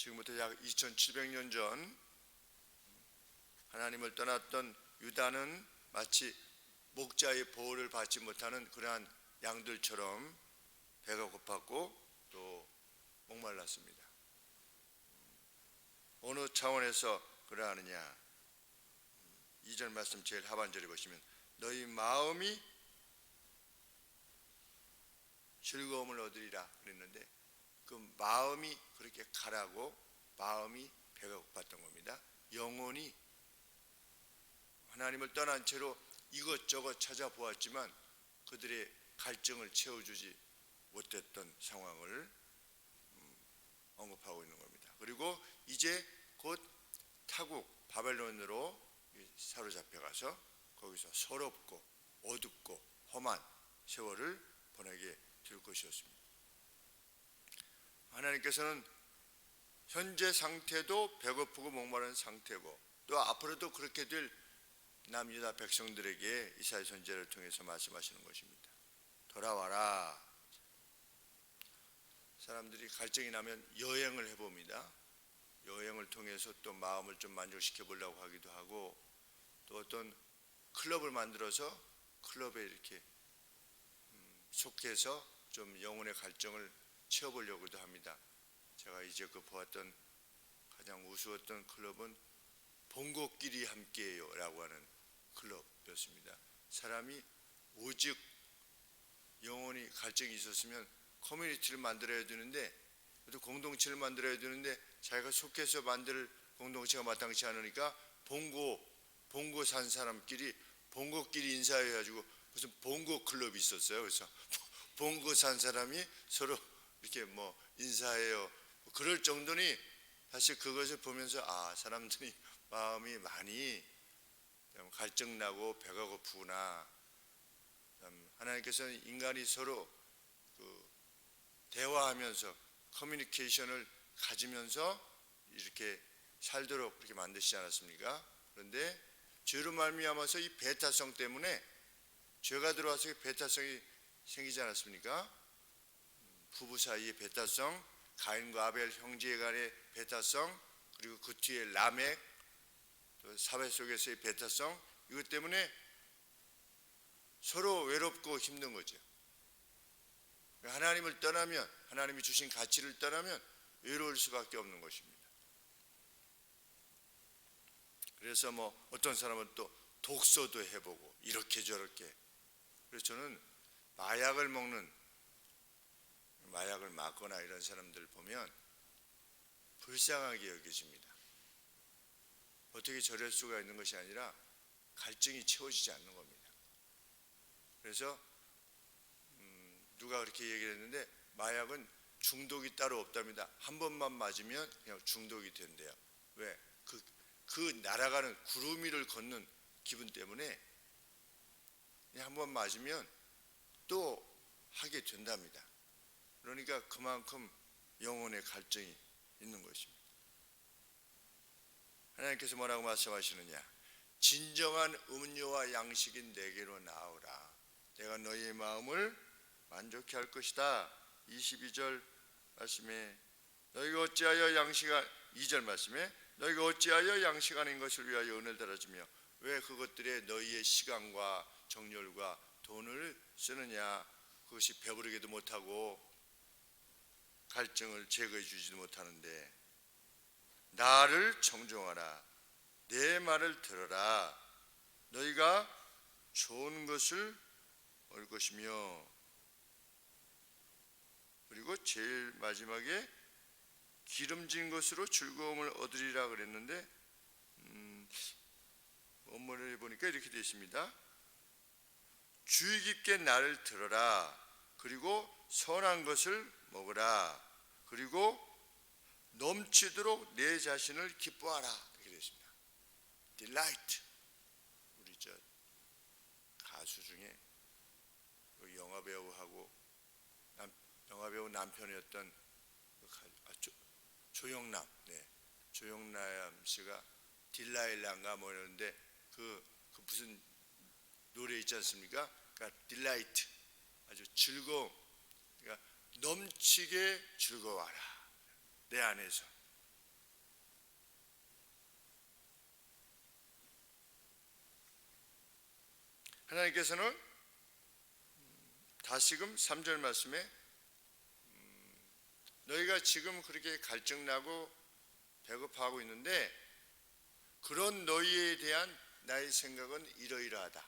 지금부터 약 2700년 전 하나님을 떠났던 유다는 마치 목자의 보호를 받지 못하는 그러한 양들처럼 배가 고팠고 또 목말랐습니다. 어느 차원에서 그러하느냐? 2절 말씀 제일 하반절에 보시면 너희 마음이 즐거움을 얻으리라 그랬는데 그 마음이 그렇게 가라고 마음이 배가 고팠던 겁니다. 영혼이 하나님을 떠난 채로 이것저것 찾아보았지만 그들의 갈증을 채워주지 못했던 상황을 언급하고 있는 겁니다. 그리고 이제 곧 타국 바벨론으로 사로잡혀가서 거기서 서럽고 어둡고 험한 세월을 보내게 될 것이었습니다. 하나님께서는 현재 상태도 배고프고 목마른 상태고 또 앞으로도 그렇게 될 남유다 백성들에게 이사야 선지자를 통해서 말씀하시는 것입니다. 돌아와라. 사람들이 갈증이 나면 여행을 해봅니다. 여행을 통해서 또 마음을 좀 만족시켜 보려고 하기도 하고 또 어떤 클럽을 만들어서 클럽에 이렇게 속해서 좀 영혼의 갈증을 채워보려고도 합니다. 제가 이제 보았던 가장 우스웠던 클럽은 봉고끼리 함께해요 라고 하는 클럽이었습니다. 사람이 오직 영혼이 갈증이 있었으면 커뮤니티를 만들어야 되는데 또 공동체를 만들어야 되는데 자기가 속해서 만들 공동체가 마땅치 않으니까 봉고 산 사람끼리 봉고끼리 인사해가지고 무슨 봉고 클럽이 있었어요. 그래서 봉고 산 사람이 서로 이렇게 인사해요. 그럴 정도니 사실 그것을 보면서 사람들이 마음이 많이 갈증나고 배가 고프구나. 하나님께서는 인간이 서로 대화하면서 커뮤니케이션을 가지면서 이렇게 살도록 그렇게 만드시지 않았습니까? 그런데 죄로 말미암아서 이 배타성 때문에 죄가 들어와서 이 배타성이 생기지 않았습니까? 부부 사이의 배타성, 가인과 아벨 형제 간의 배타성, 그리고 그 뒤에 라멕, 또 사회 속에서의 배타성, 이것 때문에 서로 외롭고 힘든 거죠. 하나님을 떠나면, 하나님이 주신 가치를 떠나면 외로울 수밖에 없는 것입니다. 그래서 어떤 사람은 또 독서도 해보고 이렇게 저렇게. 그래서 저는 마약을 맞거나 이런 사람들 보면 불쌍하게 여겨집니다. 어떻게 저럴 수가 있는 것이 아니라 갈증이 채워지지 않는 겁니다. 그래서 누가 그렇게 얘기를 했는데 마약은 중독이 따로 없답니다. 한 번만 맞으면 그냥 중독이 된대요. 왜? 그 날아가는 구름 위를 걷는 기분 때문에 그냥 한 번 맞으면 또 하게 된답니다. 그러니까 그만큼 영혼의 갈증이 있는 것입니다. 하나님께서 뭐라고 말씀하시느냐? 진정한 음료와 양식인 내게로 나오라. 내가 너희의 마음을 만족케 할 것이다. 22절 말씀에 너희가 어찌하여 2절 말씀에 너희가 어찌하여 양식 아닌 것을 위하여 은을 달아주며 왜 그것들에 너희의 시간과 정열과 돈을 쓰느냐? 그것이 배부르게도 못하고 갈증을 제거해 주지도 못하는데 나를 청종하라. 내 말을 들어라. 너희가 좋은 것을 얻을 것이며 그리고 제일 마지막에 기름진 것으로 즐거움을 얻으리라 그랬는데 원문을 보니까 이렇게 되어 있습니다. 주의 깊게 나를 들어라. 그리고 선한 것을 먹으라. 그리고 넘치도록 내 자신을 기뻐하라. 이렇게 되어 있습니다. Delight. 우리 가수 중에 영화배우하고 영화배우 남편이었던 조영남, 조영남 씨가 딜라일라인가 이러는데 그 무슨 노래 있지 않습니까? 그러니까 딜라이트, 아주 즐거움, 그러니까 넘치게 즐거워하라 내 안에서. 하나님께서는 다시금 3절 말씀에 너희가 지금 그렇게 갈증나고 배고파하고 있는데 그런 너희에 대한 나의 생각은 이러이러하다.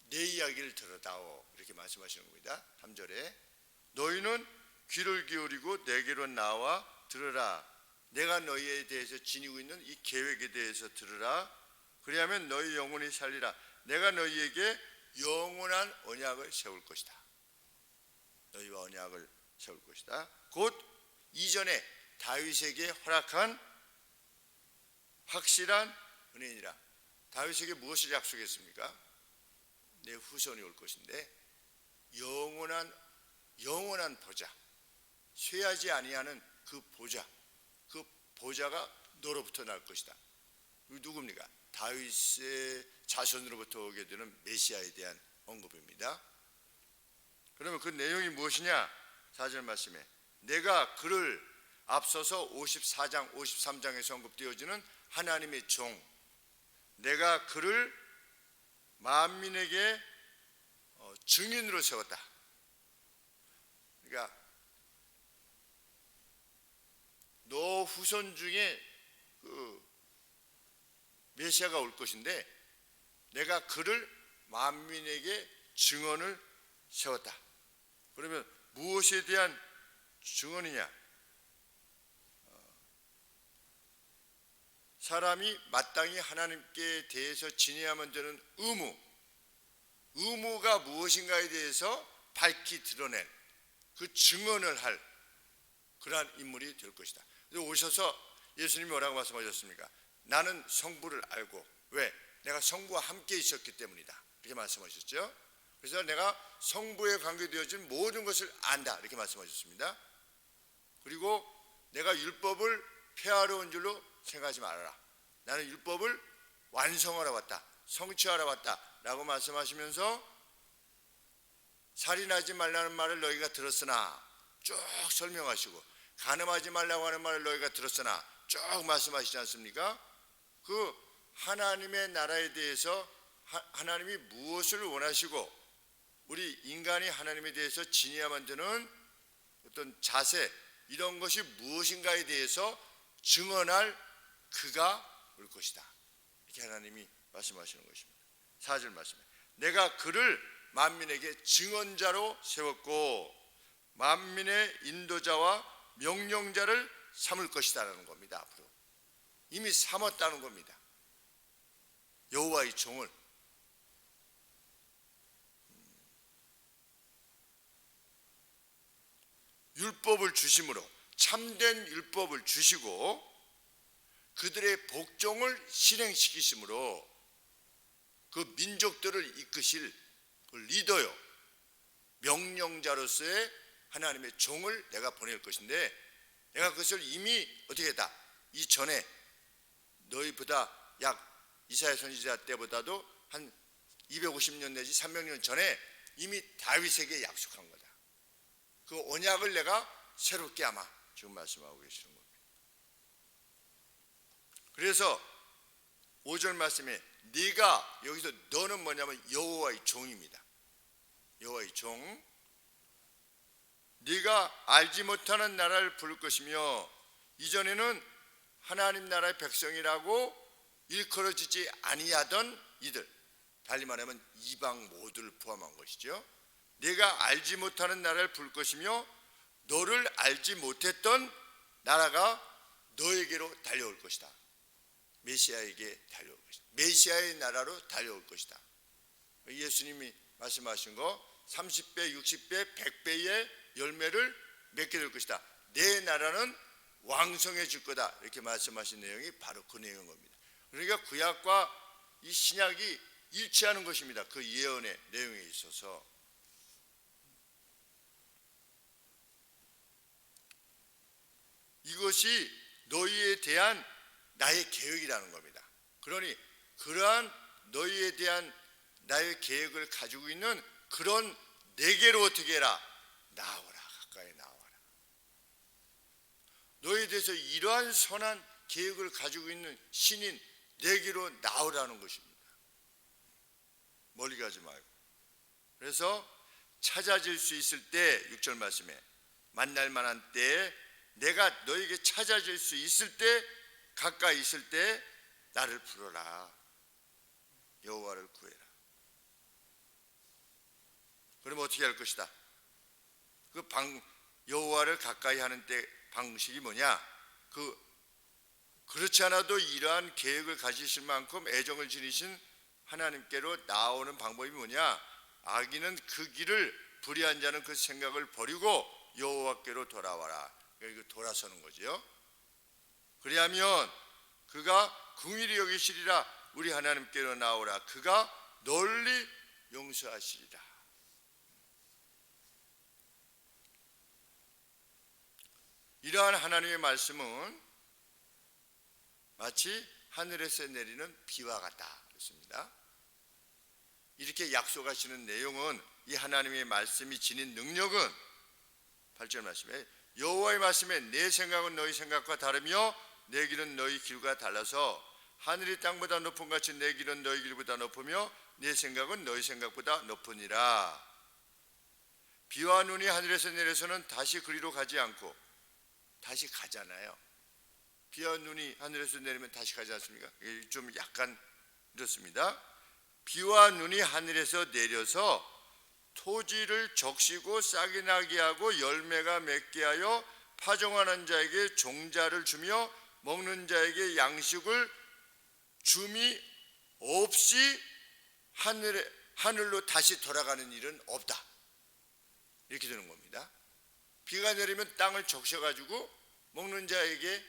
내 이야기를 들어다오. 이렇게 말씀하시는 겁니다. 3절에 너희는 귀를 기울이고 내게로 나와 들으라. 내가 너희에 대해서 지니고 있는 이 계획에 대해서 들으라. 그리하면 너희 영혼이 살리라. 내가 너희에게 영원한 언약을 세울 것이다. 너희와 언약을 세울 것이다. 곧 이전에 다윗에게 허락한 확실한 은혜니라. 다윗에게 무엇을 약속했습니까? 내 후손이 올 것인데 영원한 보좌, 쇠하지 아니하는 그 보좌가 너로부터 날 것이다. 누굽니까? 다윗의 자손으로부터 오게 되는 메시아에 대한 언급입니다. 그러면 그 내용이 무엇이냐? 4절 말씀에 내가 그를 앞서서 54장, 53장에서 언급되어지는 하나님의 종, 내가 그를 만민에게 증인으로 세웠다. 그러니까 너 후손 중에 그 메시아가 올 것인데 내가 그를 만민에게 증언을 세웠다. 그러면 무엇에 대한 증언이냐? 사람이 마땅히 하나님께 대해서 지내야만 되는 의무가 무엇인가에 대해서 밝히 드러낸 그 증언을 할 그러한 인물이 될 것이다. 오셔서 예수님이 뭐라고 말씀하셨습니까? 나는 성부를 알고, 왜? 내가 성부와 함께 있었기 때문이다. 이렇게 말씀하셨죠. 그래서 내가 성부에 관계되어진 모든 것을 안다. 이렇게 말씀하셨습니다. 그리고 내가 율법을 폐하러 온 줄로 생각하지 말아라. 나는 율법을 완성하러 왔다. 성취하러 왔다. 라고 말씀하시면서 살인하지 말라는 말을 너희가 들었으나 쭉 설명하시고, 간음하지 말라고 하는 말을 너희가 들었으나 쭉 말씀하시지 않습니까? 그 하나님의 나라에 대해서 하나님이 무엇을 원하시고 우리 인간이 하나님에 대해서 지녀야만 되는 어떤 자세, 이런 것이 무엇인가에 대해서 증언할 그가 올 것이다. 이렇게 하나님이 말씀하시는 것입니다. 4절 말씀에 내가 그를 만민에게 증언자로 세웠고 만민의 인도자와 명령자를 삼을 것이다라는 겁니다. 앞으로 이미 삼았다는 겁니다. 여호와의 종을. 율법을 주심으로, 참된 율법을 주시고 그들의 복종을 실행시키심으로 그 민족들을 이끄실 그 리더요, 명령자로서의 하나님의 종을 내가 보낼 것인데, 내가 그것을 이미 어떻게 했다? 이전에 너희보다 약 이사야 선지자 때보다도 한 250년 내지 300년 전에 이미 다윗에게 약속한 거다. 그 언약을 내가 새롭게 아마 지금 말씀하고 계시는 겁니다. 그래서 5절 말씀에 네가, 여기서 너는 뭐냐면 여호와의 종입니다. 여호와의 종. 네가 알지 못하는 나라를 부를 것이며, 이전에는 하나님 나라의 백성이라고 일컬어지지 아니하던 이들, 달리 말하면 이방 모두를 포함한 것이죠. 네가 알지 못하는 나라를 부를 것이며 너를 알지 못했던 나라가 너에게로 달려올 것이다. 메시아에게 달려올 것이다. 메시아의 나라로 달려올 것이다. 예수님이 말씀하신 거 30배, 60배, 100배의 열매를 맺게 될 것이다. 내 나라는 왕성해질 거다. 이렇게 말씀하신 내용이 바로 그 내용인 겁니다. 그러니까 구약과 이 신약이 일치하는 것입니다. 그 예언의 내용에 있어서. 이것이 너희에 대한 나의 계획이라는 겁니다. 그러니 그러한 너희에 대한 나의 계획을 가지고 있는 그런 내게로 어떻게 해라? 나오라. 가까이 나와라. 너희에 대해서 이러한 선한 계획을 가지고 있는 신인 내게로 나오라는 것입니다. 멀리 가지 말고. 그래서 찾아질 수 있을 때 6절 말씀에 만날 만한 때에 내가 너에게 찾아질 수 있을 때 가까이 있을 때 나를 부르라. 여호와를 구해라. 그러면 어떻게 할 것이다? 여호와를 가까이 하는 때 방식이 뭐냐? 그렇지 않아도 이러한 계획을 가지실 만큼 애정을 지니신 하나님께로 나오는 방법이 뭐냐? 악인은 그 길을 불의한 자는 그 생각을 버리고 여호와께로 돌아와라. 그러니까 돌아서는 거죠. 그리하면 그가 긍휼히 여기시리라. 우리 하나님께로 나오라. 그가 널리 용서하시리라. 이러한 하나님의 말씀은 마치 하늘에서 내리는 비와 같다 그렇습니다. 이렇게 약속하시는 내용은 이 하나님의 말씀이 지닌 능력은 8절 말씀에 여호와의 말씀에 내 생각은 너희 생각과 다르며 내 길은 너희 길과 달라서 하늘이 땅보다 높은 같이 내 길은 너희 길보다 높으며 내 생각은 너희 생각보다 높으니라. 비와 눈이 하늘에서 내려서는 다시 그리로 가지 않고 다시 가잖아요. 비와 눈이 하늘에서 내리면 다시 가지 않습니까? 이게 좀 약간 이렇습니다. 비와 눈이 하늘에서 내려서 토지를 적시고 싹이 나게 하고 열매가 맺게 하여 파종하는 자에게 종자를 주며 먹는 자에게 양식을 줌이 없이 하늘로 다시 돌아가는 일은 없다. 이렇게 되는 겁니다. 비가 내리면 땅을 적셔가지고 먹는 자에게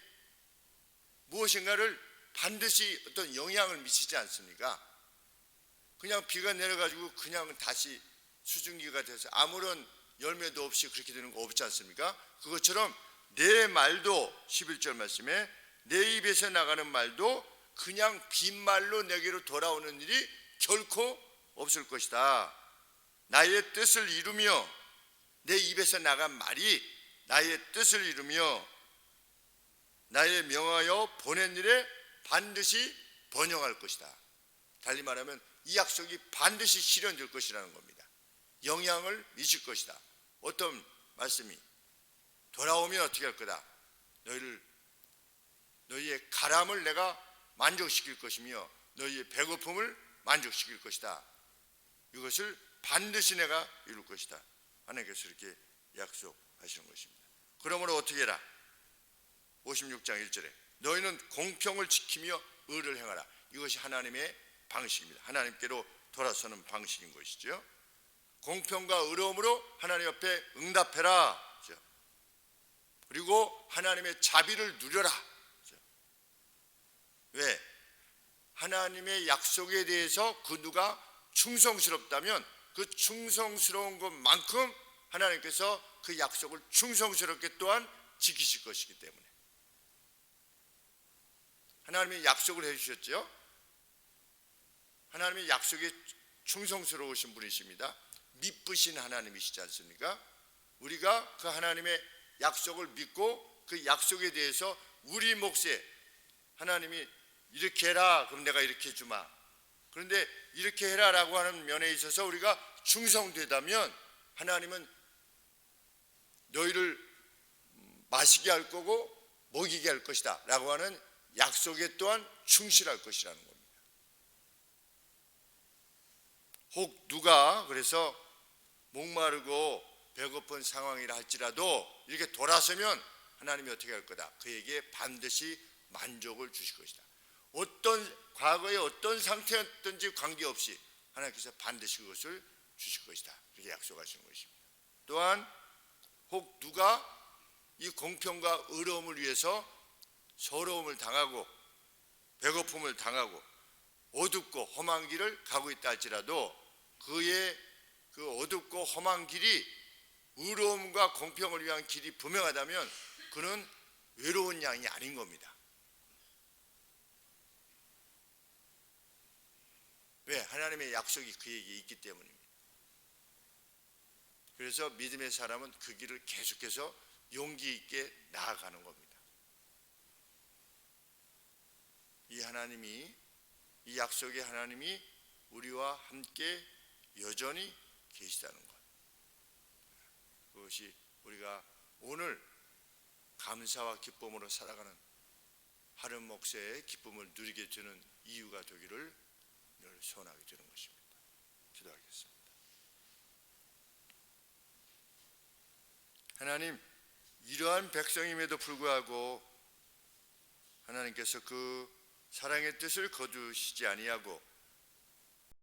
무엇인가를 반드시 어떤 영향을 미치지 않습니까? 그냥 비가 내려가지고 그냥 다시 수증기가 돼서 아무런 열매도 없이 그렇게 되는 거 없지 않습니까? 그것처럼 내 말도 11절 말씀에 내 입에서 나가는 말도 그냥 빈말로 내게로 돌아오는 일이 결코 없을 것이다. 나의 뜻을 이루며 내 입에서 나간 말이 나의 뜻을 이루며 나의 명하여 보낸 일에 반드시 번영할 것이다. 달리 말하면 이 약속이 반드시 실현될 것이라는 겁니다. 영향을 미칠 것이다. 어떤 말씀이 돌아오면 어떻게 할 거다. 너희의 가람을 내가 만족시킬 것이며 너희의 배고픔을 만족시킬 것이다. 이것을 반드시 내가 이룰 것이다. 하나님께서 이렇게 약속하시는 것입니다. 그러므로 어떻게 해라? 56장 1절에 너희는 공평을 지키며 의를 행하라. 이것이 하나님의 방식입니다. 하나님께로 돌아서는 방식인 것이죠. 공평과 의로움으로 하나님 앞에 응답해라. 그리고 하나님의 자비를 누려라. 왜? 하나님의 약속에 대해서 그 누가 충성스럽다면 그 충성스러운 것만큼 하나님께서 그 약속을 충성스럽게 또한 지키실 것이기 때문에 하나님이 약속을 해주셨죠. 하나님의 약속에 충성스러우신 분이십니다. 믿으신 하나님이시지 않습니까? 우리가 그 하나님의 약속을 믿고 그 약속에 대해서 우리 몫에 하나님이 이렇게 해라 그럼 내가 이렇게 해주마. 그런데 이렇게 해라 라고 하는 면에 있어서 우리가 충성되다면 하나님은 너희를 마시게 할 거고 먹이게 할 것이다 라고 하는 약속에 또한 충실할 것이라는 겁니다. 혹 누가 그래서 목마르고 배고픈 상황이라 할지라도 이렇게 돌아서면 하나님이 어떻게 할 거다. 그에게 반드시 만족을 주실 것이다. 과거의 어떤 상태였든지 관계없이 하나님께서 반드시 그것을 주실 것이다. 그렇게 약속하시는 것입니다. 또한 혹 누가 이 공평과 의로움을 위해서 서러움을 당하고 배고픔을 당하고 어둡고 험한 길을 가고 있다 할지라도 그의 그 어둡고 험한 길이 의로움과 공평을 위한 길이 분명하다면 그는 외로운 양이 아닌 겁니다. 왜? 하나님의 약속이 그에게 있기 때문입니다. 그래서 믿음의 사람은 그 길을 계속해서 용기 있게 나아가는 겁니다. 이 약속의 하나님이 우리와 함께 여전히 계시다는 것. 그것이 우리가 오늘 감사와 기쁨으로 살아가는 하름 목사의 기쁨을 누리게 되는 이유가 되기를 늘 소원하게 되는 것입니다. 기도하겠습니다. 하나님, 이러한 백성임에도 불구하고 하나님께서 그 사랑의 뜻을 거두시지 아니하고